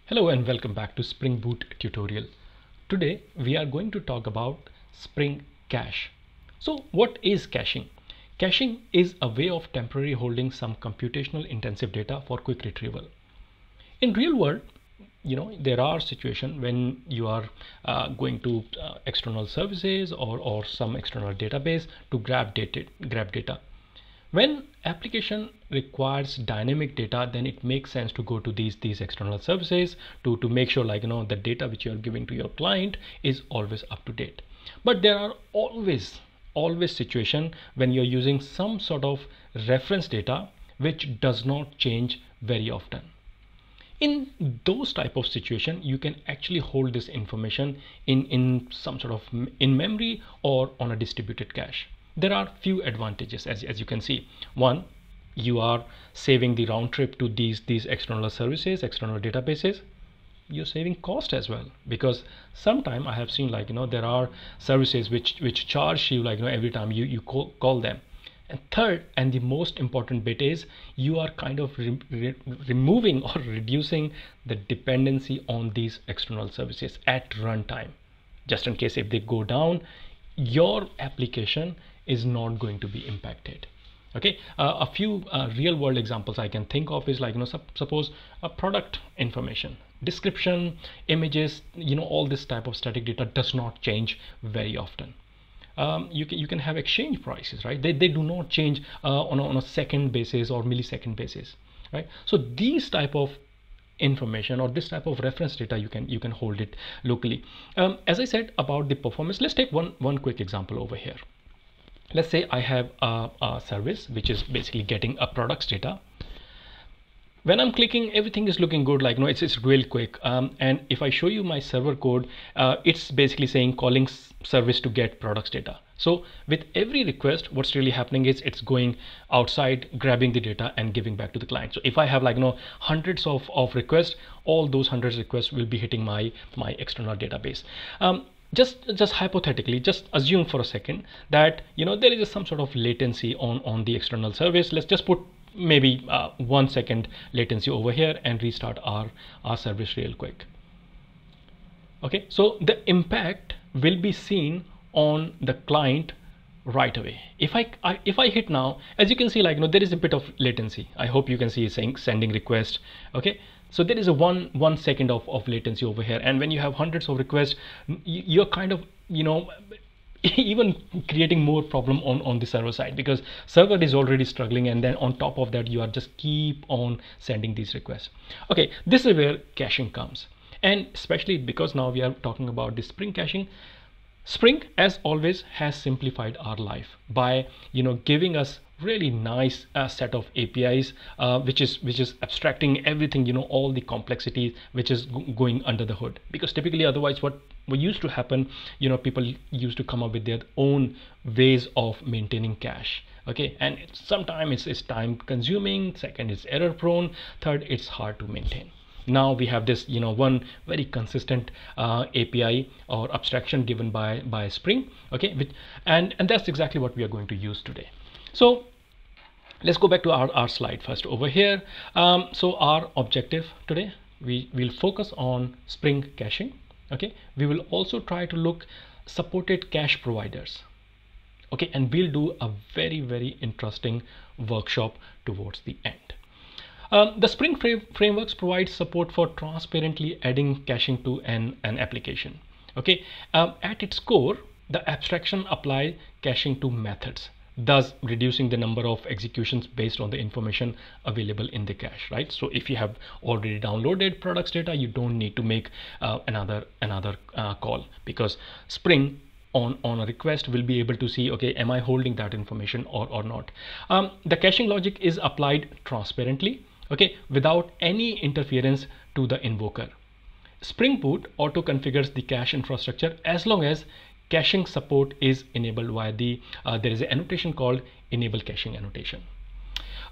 Hello and welcome back to Spring Boot tutorial. Today we are going to talk about Spring Cache. So what is caching? Caching is a way of temporarily holding some computational intensive data for quick retrieval. In real world, there are situations when you are going to external services or some external database to grab data. When application requires dynamic data, then it makes sense to go to these external services to make sure the data which you are giving to your client is always up to date. But there are always situation when you're using some sort of reference data which does not change very often. In those type of situation, you can actually hold this information in some sort of in memory or on a distributed cache. There are few advantages as you can see. One, you are saving the round trip to these external services, external databases. You're saving cost as well, because sometime I have seen there are services which charge you every time you call them. And third, and the most important bit, is you are kind of removing or reducing the dependency on these external services at runtime. Just in case if they go down, your application is not going to be impacted. Okay, a few real world examples I can think of is suppose a product information, description, images, all this type of static data does not change very often. You can have exchange prices, right? They do not change on a second basis or millisecond basis, right? So these type of information or this type of reference data, you can hold it locally. As I said about the performance, let's take one quick example over here. Let's say I have a service which is basically getting a products data. When I'm clicking, everything is looking good, it's real quick, and if I show you my server code, it's basically saying calling service to get products data. So with every request, what's really happening is it's going outside, grabbing the data and giving back to the client. So if I have hundreds of requests, all those hundreds requests will be hitting my external database. Just hypothetically, just assume for a second that there is some sort of latency on the external service. Let's just put maybe 1 second latency over here and restart our service real quick. Okay, so the impact will be seen on the client right away. If I hit now, as you can see, there is a bit of latency. I hope you can see it saying sending request. Okay, so there is a one second of latency over here, and when you have hundreds of requests, you're kind of even creating more problem on the server side, because server is already struggling, and then on top of that you are just keep on sending these requests. Okay, this is where caching comes, and especially because now we are talking about the Spring caching. Spring, as always, has simplified our life by giving us really nice set of APIs, which is abstracting everything, all the complexity which is going under the hood. Because typically otherwise what used to happen, people used to come up with their own ways of maintaining cache. Okay, and sometimes it's time consuming, second it's error prone, third it's hard to maintain. Now we have this one very consistent API or abstraction given by Spring. Okay, and that's exactly what we are going to use today. So let's go back to our slide first over here. So our objective today, we will focus on Spring caching. Okay, we will also try to look supported cache providers. Okay, and we'll do a very interesting workshop towards the end. The Spring frameworks provide support for transparently adding caching to an application. Okay, at its core, the abstraction applies caching to methods, thus reducing the number of executions based on the information available in the cache, right? So if you have already downloaded products data, you don't need to make another call, because Spring on a request will be able to see, okay, am I holding that information or not. The caching logic is applied transparently, okay, without any interference to the invoker. Spring Boot auto configures the cache infrastructure as long as caching support is enabled via the there is an annotation called enable caching annotation.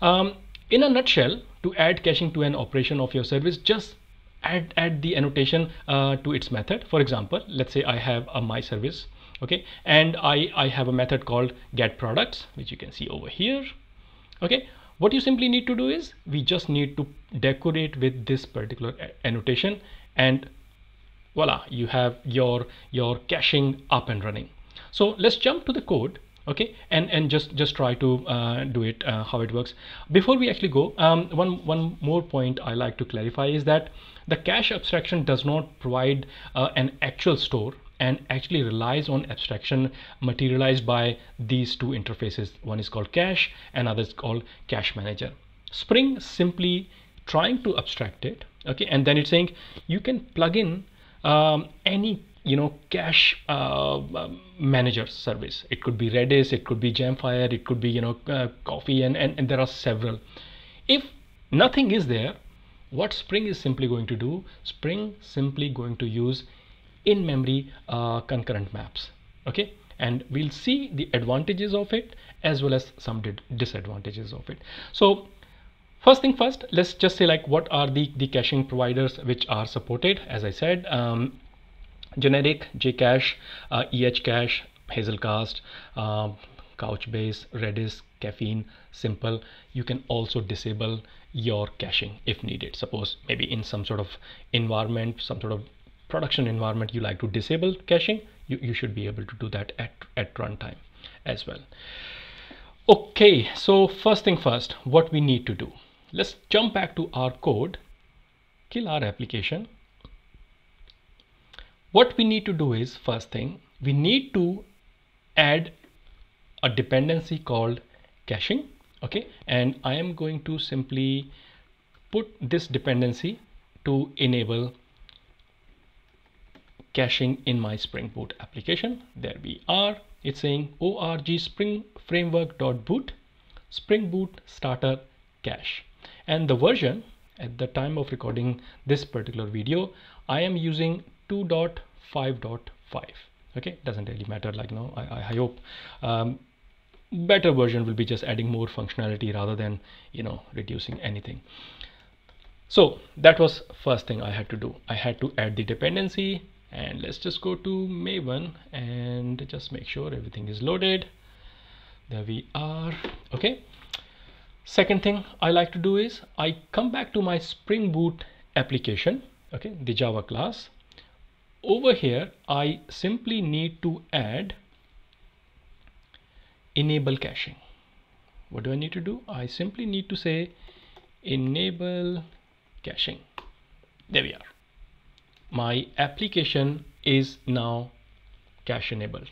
In a nutshell, to add caching to an operation of your service, just add the annotation to its method. For example, let's say I have a my service, okay, and I have a method called get products, which you can see over here. Okay, What you simply need to do is we just need to decorate with this particular annotation, and voila, you have your caching up and running. So let's jump to the code, okay, and just try to do it how it works. Before we actually go, one more point I like to clarify is that the cache abstraction does not provide an actual store, and actually relies on abstraction materialized by these two interfaces. One is called cache, and other is called cache manager. Spring simply trying to abstract it, okay, and then it's saying you can plug in any cache manager service. It could be Redis, it could be Gemfire, it could be Coffee, and there are several. If nothing is there, what Spring is simply going to do, Spring simply going to use in-memory concurrent maps, okay, and we'll see the advantages of it as well as some disadvantages of it. So first thing first, let's just say like what are the caching providers which are supported. As I said, generic, Jcache, EHCache, Hazelcast, Couchbase, Redis, Caffeine, Simple. You can also disable your caching if needed. Suppose maybe in some sort of environment, some sort of production environment, you like to disable caching, you should be able to do that at runtime as well. Okay, so first thing first, what we need to do, let's jump back to our code, kill our application. What we need to do is, first thing, we need to add a dependency called caching, okay, and I am going to simply put this dependency to enable caching in my Spring Boot application. There we are. It's saying org spring framework.boot Spring Boot starter cache, and the version at the time of recording this particular video, I am using 2.5.5. okay, doesn't really matter, like I hope better version will be just adding more functionality rather than reducing anything. So that was first thing I had to do. I had to add the dependency, and let's just go to Maven and just make sure everything is loaded. There we are. Okay, second thing I like to do is I come back to my Spring Boot application, okay, the Java class. Over here I simply need to add enable caching. What do I need to do? I simply need to say enable caching. There we are. My application is now cache enabled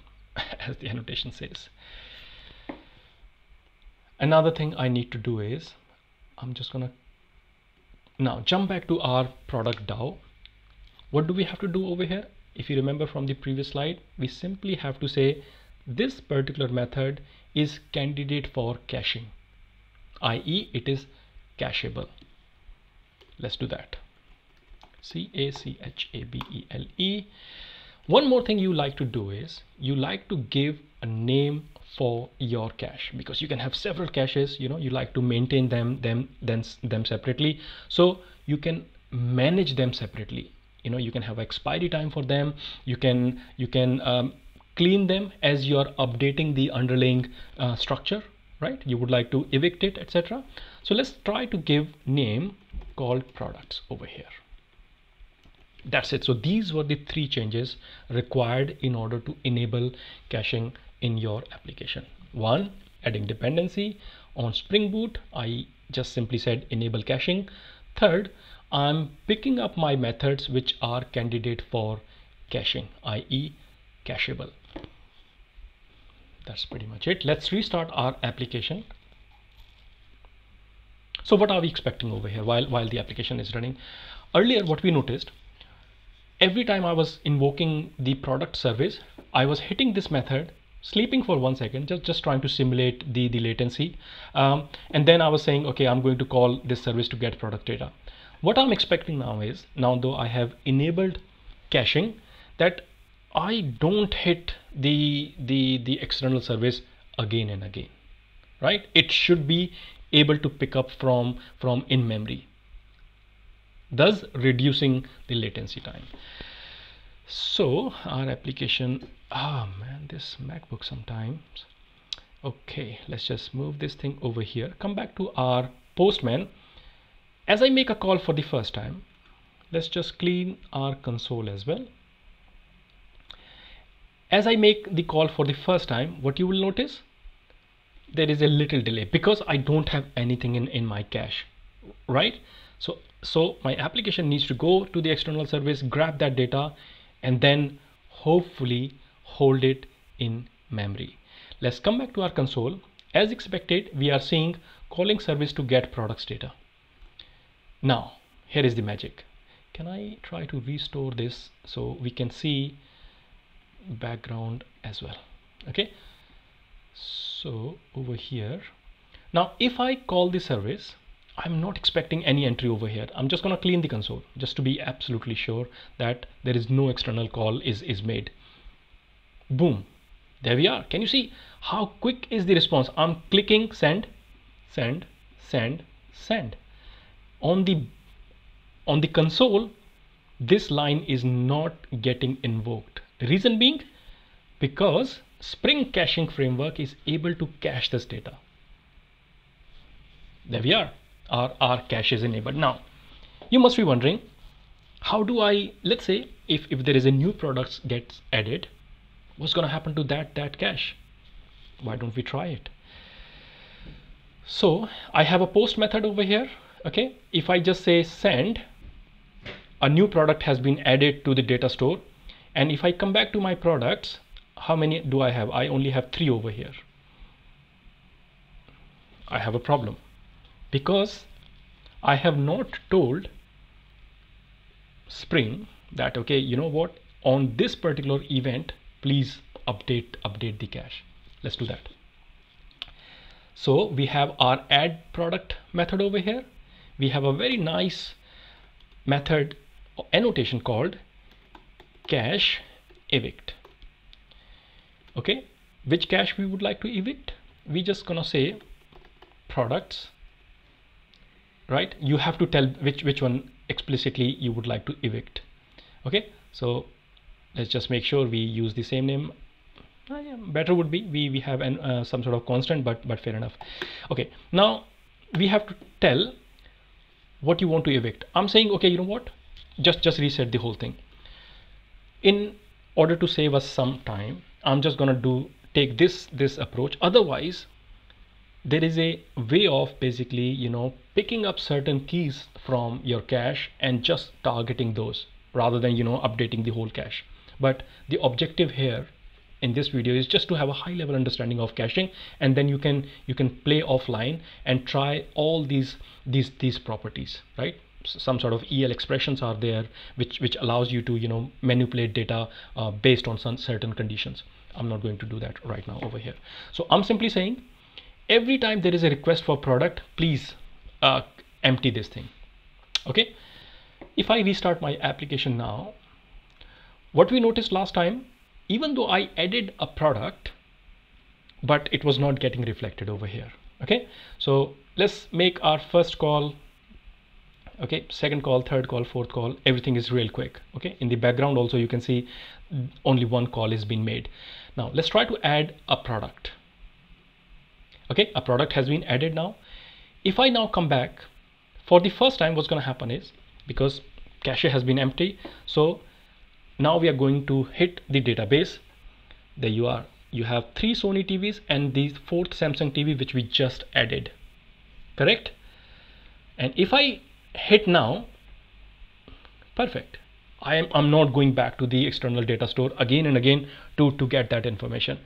as the annotation says. Another thing I need to do is I'm just gonna now jump back to our product DAO. What do we have to do over here? If you remember from the previous slide, we simply have to say this particular method is candidate for caching, i.e. it is cacheable. Let's do that. CACHABELE. One more thing you like to do is you like to give a name for your cache, because you can have several caches, you like to maintain them separately, so you can manage them separately. You can have expiry time for them. You can clean them as you are updating the underlying structure, right? You would like to evict it, etc. So let's try to give name called products over here. That's it. So these were the three changes required in order to enable caching in your application. One, adding dependency on Spring Boot. I just simply said enable caching. Third, I'm picking up my methods which are candidate for caching, i.e. cacheable. That's pretty much it. Let's restart our application. So what are we expecting over here while the application is running? Earlier, what we noticed, every time I was invoking the product service, I was hitting this method, sleeping for 1 second, just trying to simulate the latency, and then I was saying, okay, I'm going to call this service to get product data. What I'm expecting now is, now though I have enabled caching, that I don't hit the external service again and again, right? It should be able to pick up from in memory, thus reducing the latency time. So our application, man, this MacBook sometimes, Okay, let's just move this thing over here. Come back to our Postman. As I make a call for the first time, let's just clean our console as well. As I make the call for the first time, what you will notice, there is a little delay because I don't have anything in my cache, right? So my application needs to go to the external service, grab that data, and then hopefully hold it in memory. Let's come back to our console. As expected, we are seeing calling service to get products data. Now here is the magic. Can I try to restore this so we can see background as well? Okay, so over here, now if I call the service, I'm not expecting any entry over here. I'm just going to clean the console just to be absolutely sure that there is no external call is made. Boom, there we are. Can you see how quick is the response? I'm clicking send, send, send, send. On the console, this line is not getting invoked. Reason being, because Spring Caching Framework is able to cache this data. There we are. Our cache is enabled. Now you must be wondering, how do I, let's say if there is a new product gets added, what's going to happen to that cache? Why don't we try it? So I have a post method over here. Okay, if I just say send, a new product has been added to the data store, and if I come back to my products, how many do I have? I only have 3 over here. I have a problem because I have not told Spring that, okay, you know what, on this particular event, please update the cache. Let's do that. So we have our add product method over here. We have a very nice method annotation called cache evict. Okay, which cache we would like to evict? We just gonna say products, right? You have to tell which one explicitly you would like to evict. Okay, so let's just make sure we use the same name. Yeah, better would be we have some sort of constant, but fair enough. Okay, now we have to tell what you want to evict. I'm saying, okay, you know what, just reset the whole thing. In order to save us some time, I'm just gonna take this approach. Otherwise, there is a way of basically, you know, picking up certain keys from your cache and just targeting those rather than, you know, updating the whole cache. But the objective here in this video is just to have a high level understanding of caching, and then you can play offline and try all these properties, right? Some sort of EL expressions are there which allows you to, you know, manipulate data based on some certain conditions. I'm not going to do that right now over here. So I'm simply saying, every time there is a request for product, please empty this thing. Okay, if I restart my application now, what we noticed last time, even though I added a product, but it was not getting reflected over here. Okay, so let's make our first call. Okay, second call, third call, fourth call, everything is real quick. Okay, in the background also you can see only one call is being made. Now let's try to add a product. Okay, a product has been added now. If I now come back for the first time, what's going to happen is, because cache has been empty, so now we are going to hit the database. There you are. You have 3 Sony TVs and the 4th Samsung TV which we just added, correct? And if I hit now, perfect. I'm not going back to the external data store again and again to get that information.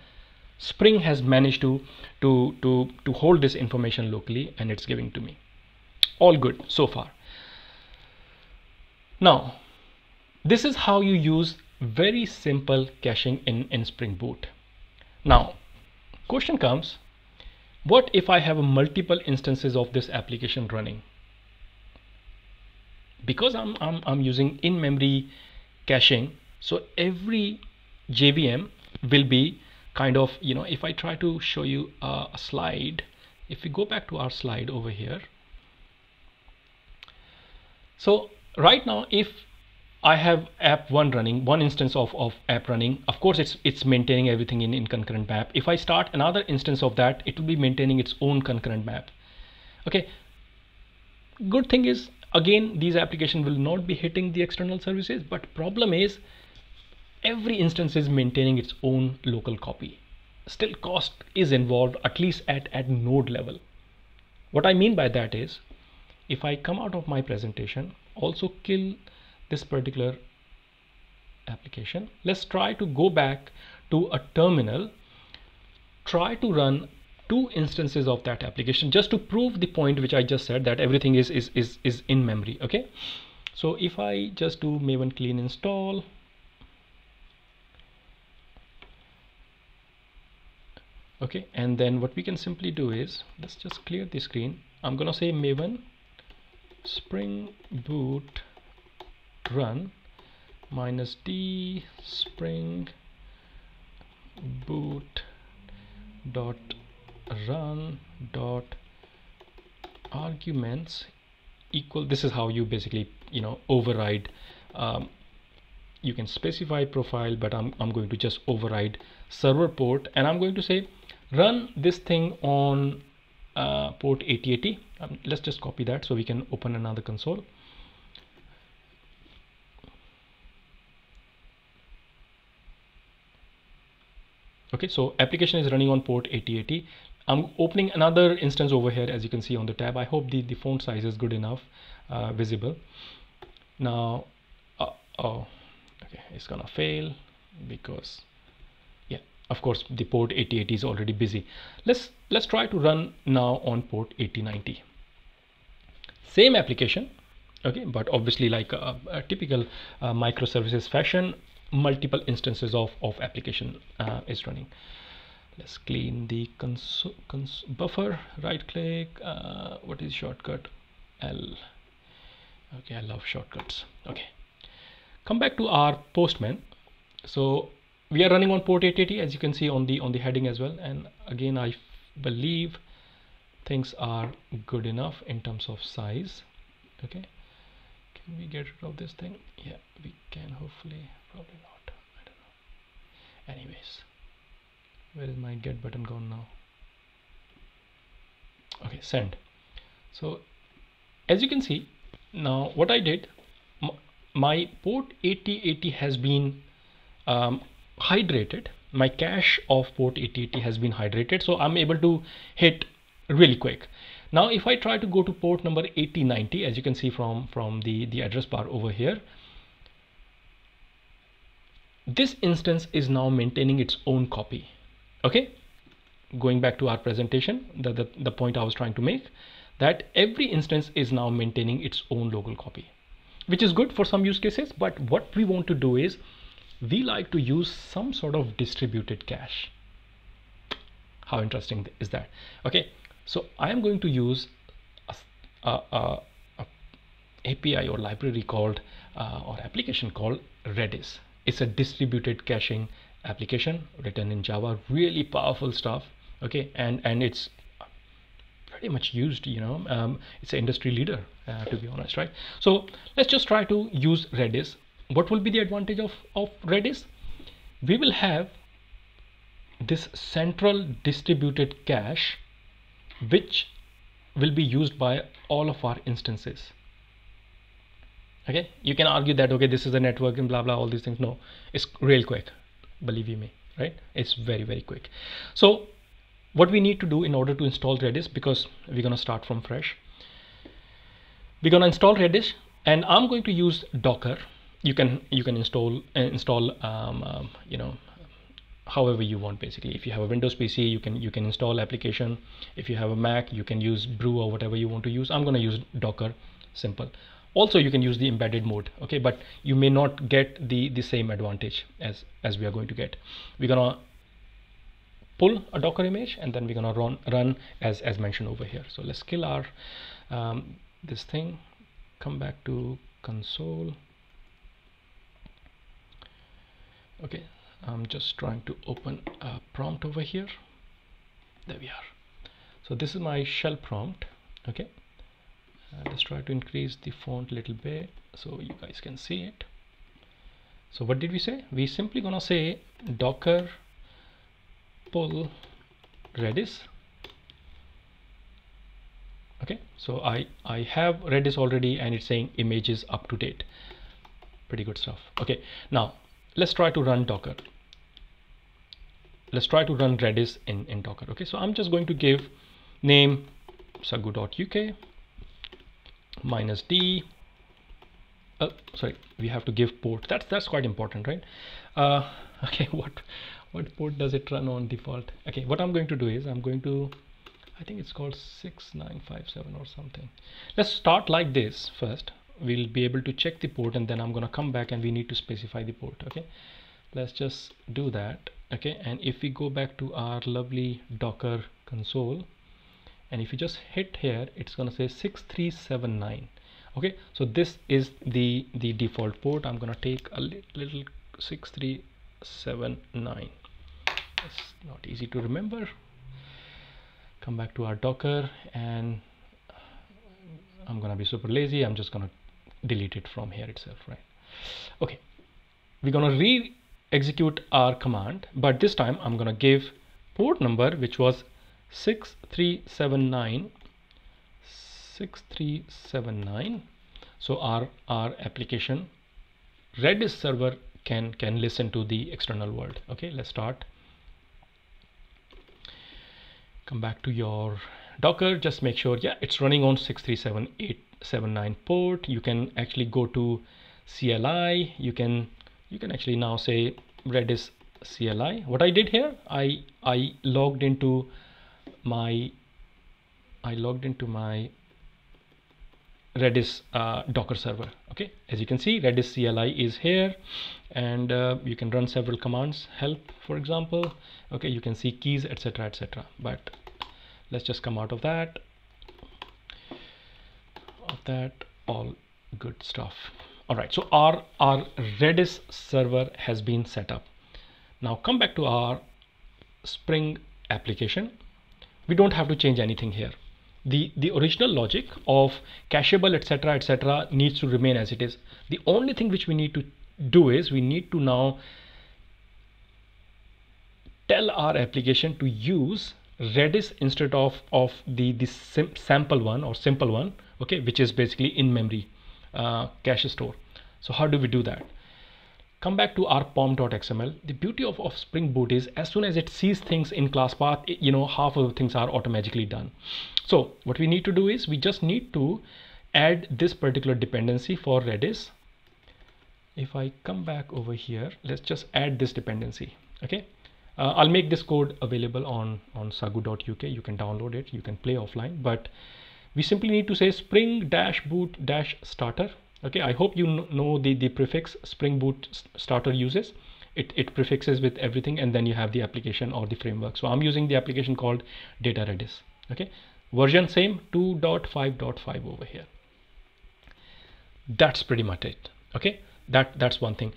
Spring has managed to hold this information locally, and it's giving to me. All good so far. Now this is how you use very simple caching in Spring Boot. Now question comes, what if I have multiple instances of this application running? Because I'm using in-memory caching, so every JVM will be kind of, you know, if I try to show you a slide, if we go back to our slide over here, so right now if I have app one running, one instance of app running. Of course, it's maintaining everything in concurrent map. If I start another instance of that, it will be maintaining its own concurrent map. Okay. Good thing is, again, these applications will not be hitting the external services, but problem is every instance is maintaining its own local copy. Still, cost is involved, at least at node level. What I mean by that is, if I come out of my presentation, also kill this particular application, let's try to go back to a terminal, try to run two instances of that application just to prove the point which I just said, that everything is in memory. Okay, so if I just do maven clean install, okay, and then what we can simply do is, let's just clear the screen. I'm gonna say maven spring boot run -d spring boot dot run dot arguments equal, this is how you basically override. You can specify profile, but I'm going to just override server port, and I'm going to say run this thing on port 8080. Let's just copy that so we can open another console. Okay, so application is running on port 8080. I'm opening another instance over here, as you can see on the tab. I hope the font size is good enough, visible. Now, oh, okay, it's gonna fail because, yeah, of course, the port 8080 is already busy. Let's try to run now on port 8090. Same application, okay, but obviously like a typical microservices fashion, multiple instances of application is running. Let's clean the buffer, right click, what is shortcut? L. Okay, I love shortcuts. Okay, come back to our Postman. So we are running on port 8080, as you can see on the heading as well, and again I believe things are good enough in terms of size. Okay, can we get rid of this thing? Yeah, we can, hopefully. Probably not, I don't know. Anyways, where is my get button gone now? Okay, send. So as you can see, now what I did, my port 8080 has been hydrated. My cache of port 8080 has been hydrated, so I'm able to hit really quick. Now if I try to go to port number 8090, as you can see from the address bar over here, this instance is now maintaining its own copy. Okay, going back to our presentation, the point I was trying to make, that every instance is now maintaining its own local copy, which is good for some use cases. But what we want to do is, we like to use some sort of distributed cache. How interesting is that? Okay, so I am going to use a API or library called or application called Redis. It's a distributed caching application written in Java, really powerful stuff. Okay, and it's pretty much used, it's an industry leader, to be honest, right? So let's just try to use Redis. What will be the advantage of Redis? We will have this central distributed cache which will be used by all of our instances. Okay, you can argue that, okay, this is a network and blah blah, all these things. No, it's real quick, believe you me, right? It's very, very quick. So what we need to do in order to install Redis, because we're going to start from fresh, we're going to install Redis, and I'm going to use Docker. You can install however you want. Basically, if you have a Windows PC, you can install application. If you have a Mac, you can use Brew or whatever you want to use. I'm going to use Docker, simple. Also, you can use the embedded mode, okay, but you may not get the same advantage as we are going to get. We're gonna pull a Docker image, and then we're gonna run as mentioned over here. So let's kill our this thing, come back to console. Okay, I'm just trying to open a prompt over here. There we are. So this is my shell prompt. Okay, let's try to increase the font a little bit so you guys can see it. So what did we say? We simply gonna say docker pull Redis. Okay, so I have Redis already, and it's saying image is up to date. Pretty good stuff. Okay, now let's try to run Docker. Let's try to run Redis in Docker. Okay, so I'm just going to give name sagu.uk -d. Sorry, we have to give port. That's quite important, right? Okay, what port does it run on default? Okay, what I'm going to do is I'm going to, I think it's called 6957 or something. Let's start like this first. We'll be able to check the port, and then I'm gonna come back and we need to specify the port. Okay, let's just do that. Okay, and if we go back to our lovely Docker console, and if you just hit here, it's gonna say 6379. Okay, so this is the default port. I'm gonna take a little 6379. It's not easy to remember. Come back to our Docker, and I'm gonna be super lazy. I'm just gonna delete it from here itself, right? Okay, we're gonna re-execute our command, but this time I'm gonna give port number, which was 6379. So our application Redis server can listen to the external world. Okay, let's start. Come back to your Docker, just make sure, yeah, it's running on 637879 port. You can actually go to CLI. You can actually now say Redis CLI. What I did here, I logged into my Redis Docker server. Okay, as you can see, Redis CLI is here, and you can run several commands, help for example. Okay, you can see keys, etc, etc. But let's just come out of that. All good stuff. All right, so our Redis server has been set up. Now come back to our Spring application. We don't have to change anything here. The original logic of cacheable, etc, etc needs to remain as it is. The only thing which we need to do is we need to now tell our application to use Redis instead of the sample one or simple one, okay, which is basically in memory cache store. So how do we do that? Come back to our pom.xml. The beauty of Spring Boot is as soon as it sees things in class path, half of the things are automatically done. So what we need to do is we just need to add this particular dependency for Redis. If I come back over here, let's just add this dependency. Okay, I'll make this code available on sagu.uk. You can download it, you can play offline, but we simply need to say spring-boot-starter. Okay, I hope you know the prefix Spring Boot starter uses. It prefixes with everything, and then you have the application or the framework. So I'm using the application called Data Redis. Okay, version same 2.5.5 over here. That's pretty much it. Okay, that's one thing.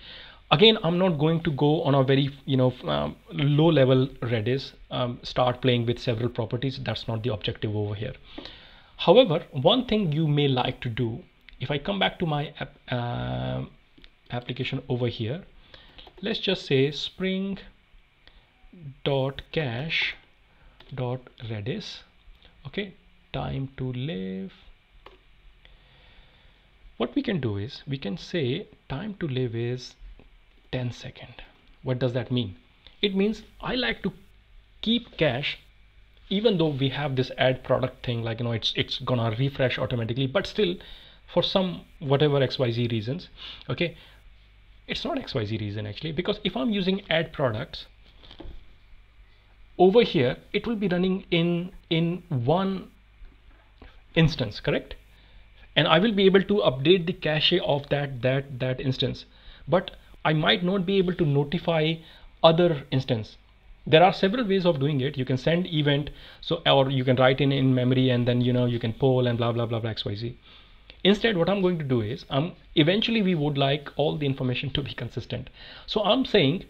Again, I'm not going to go on a very low level Redis, start playing with several properties. That's not the objective over here. However, one thing you may like to do, if I come back to my application over here, let's just say spring.cache.redis. okay, time to live. What we can do is we can say time to live is 10 seconds. What does that mean? It means I like to keep cache, even though we have this add product thing, like it's gonna refresh automatically, but still for some whatever XYZ reasons, okay, it's not XYZ reason actually, because if I'm using add products over here, it will be running in one instance, correct? And I will be able to update the cache of that instance, but I might not be able to notify other instance. There are several ways of doing it. You can send event, or you can write in memory, and then you can poll and blah blah blah blah XYZ. Instead, what I'm going to do is eventually we would like all the information to be consistent. So I'm saying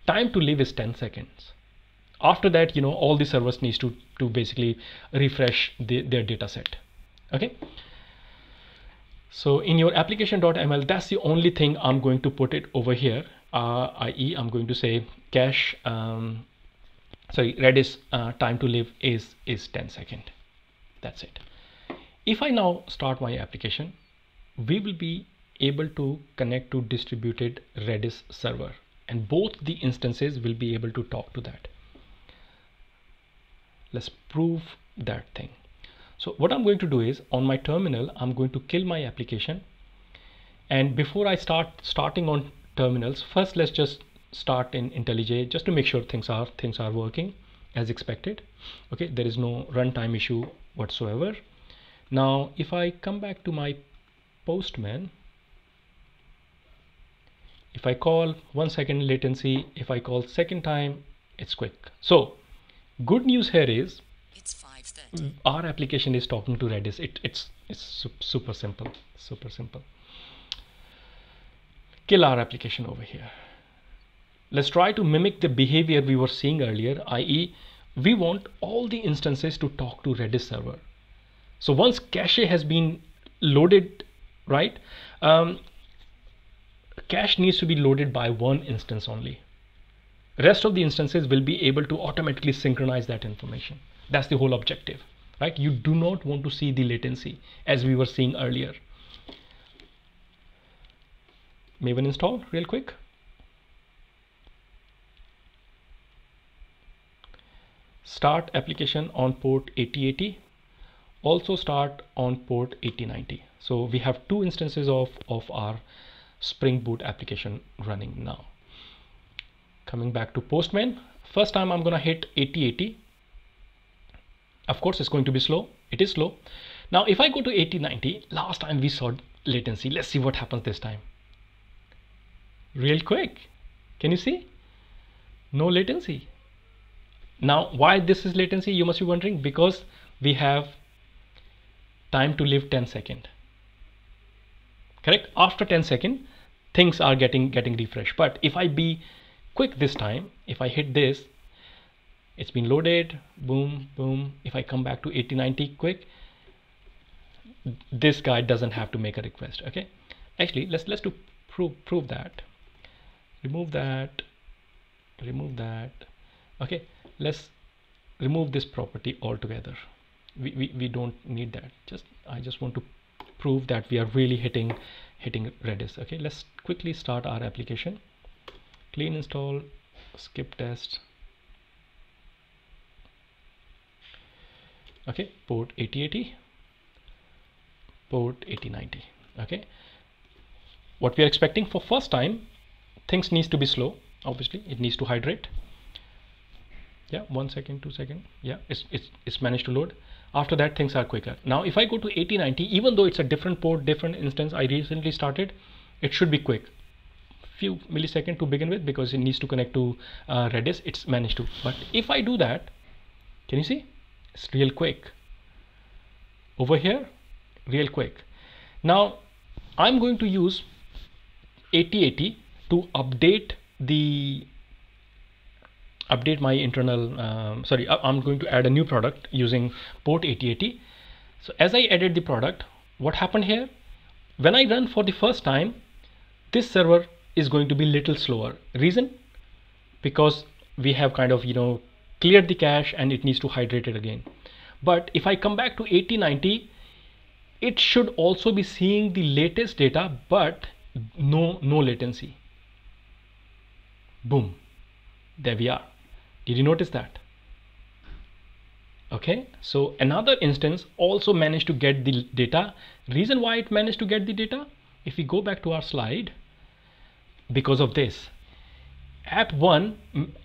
time to live is 10 seconds. After that, all the servers needs to basically refresh their data set. Okay. So in your application.ml, that's the only thing I'm going to put it over here, i.e. I'm going to say cache, Redis time to live is 10 seconds. That's it. If I now start my application, we will be able to connect to distributed Redis server, and both the instances will be able to talk to that. Let's prove that thing. So what I'm going to do is, on my terminal, I'm going to kill my application. And before I starting on terminals, first let's just start in IntelliJ just to make sure things are working as expected. Okay, there is no runtime issue whatsoever. Now if I come back to my Postman, if I call 1 second latency, if I call second time, it's quick. So good news here is it's 5:30. Our application is talking to Redis. It's super simple, super simple. Kill our application over here. Let's try to mimic the behavior we were seeing earlier, i.e. we want all the instances to talk to Redis server. So once cache has been loaded, right, cache needs to be loaded by one instance only. Rest of the instances will be able to automatically synchronize that information. That's the whole objective, right? You do not want to see the latency as we were seeing earlier. Maven install real quick. Start application on port 8080. Also start on port 8090. So we have two instances of our Spring Boot application running now. Coming back to Postman, first time I'm gonna hit 8080. Of course it's going to be slow. It is slow. Now if I go to 8090, last time we saw latency. Let's see what happens this time. Real quick. Can you see? No latency. Now why this is latency, you must be wondering, because we have time to live 10 seconds. Correct? After 10 seconds, things are getting refreshed. But if I be quick this time, if I hit this, it's been loaded, boom, boom. If I come back to 8090 quick, this guy doesn't have to make a request. Okay, actually let's do prove that. Remove that. Okay, let's remove this property altogether. We don't need that. I just want to prove that we are really hitting Redis. Okay, let's quickly start our application. Clean install, skip test. Okay, port 8080, port 8090. Okay, what we are expecting for first time, things needs to be slow. Obviously it needs to hydrate. Yeah, 1 second, 2 seconds. Yeah, it's managed to load. After that things are quicker. Now if I go to 8090, even though it's a different port, different instance I recently started, it should be quick. Few milliseconds to begin with, because it needs to connect to Redis. It's managed to. But if I do that, can you see? It's real quick. Over here, real quick. Now I'm going to use 8080 to update my internal I'm going to add a new product using port 8080. So as I added the product, what happened here, when I run for the first time, this server is going to be little slower. Reason? Because we have kind of cleared the cache and it needs to hydrate it again. But if I come back to 8090, it should also be seeing the latest data, but no latency. Boom, there we are. Did you notice that? Okay, so another instance also managed to get the data. Reason why it managed to get the data, if we go back to our slide, because of this, app1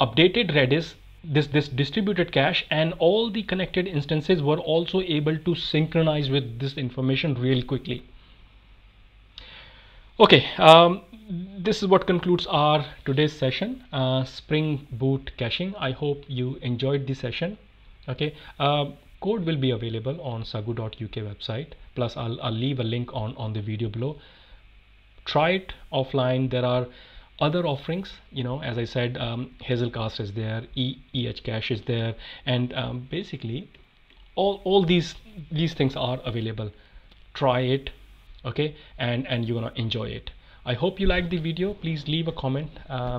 updated Redis, this distributed cache, and all the connected instances were also able to synchronize with this information real quickly. Okay, this is what concludes our today's session, Spring Boot caching. I hope you enjoyed the session. Okay, code will be available on sagu.uk website, plus I'll leave a link on the video below. Try it offline. There are other offerings, as I said, Hazelcast is there, EHCache is there, and basically all these things are available. Try it, okay, and you're gonna enjoy it. I hope you liked the video. Please leave a comment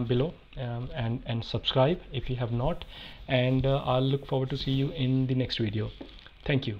below, and subscribe if you have not, and I'll look forward to see you in the next video. Thank you.